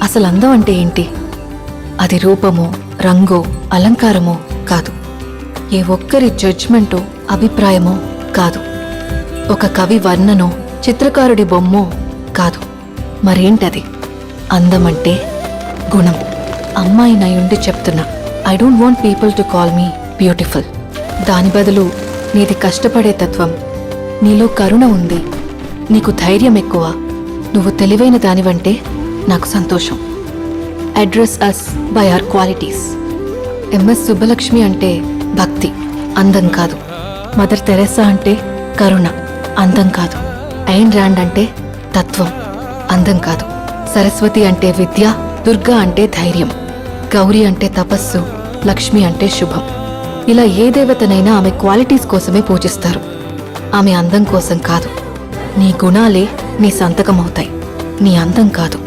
అసలు అందం అంటే ఏంటి? అది రూపమో, రంగో, అలంకారమో కాదు. ఏ ఒక్కరి జడ్జ్మెంటో, అభిప్రాయమో కాదు. ఒక కవి వర్ణనో, చిత్రకారుడి బొమ్మో కాదు. మరేంటది? అందమంటే గుణం. అమ్మాయినయుండి చెప్తున్నా, I don't want people to call me beautiful. దాని బదులు నీది కష్టపడే తత్వం, నీలో కరుణ ఉంది, నీకు ధైర్యం ఎక్కువ, నువ్వు తెలివైన దానివంటే నాకు సంతోషం. Address us by our qualities. MS Subbulakshmi అంటే భక్తి, అందం కాదు. మదర్ తెరెసా అంటే కరుణ, అందం కాదు. ఐన్ ర్యాండ్ అంటే తత్వం, అందం కాదు. సరస్వతి అంటే విద్య, దుర్గా అంటే ధైర్యం, గౌరీ అంటే తపస్సు, లక్ష్మి అంటే శుభం. ఇలా ఏ దేవతనైనా ఆమె క్వాలిటీస్ కోసమే పూజిస్తారు, ఆమె అందం కోసం కాదు. నీ గుణాలే నీ సంతకమవుతాయి, నీ అందం కాదు.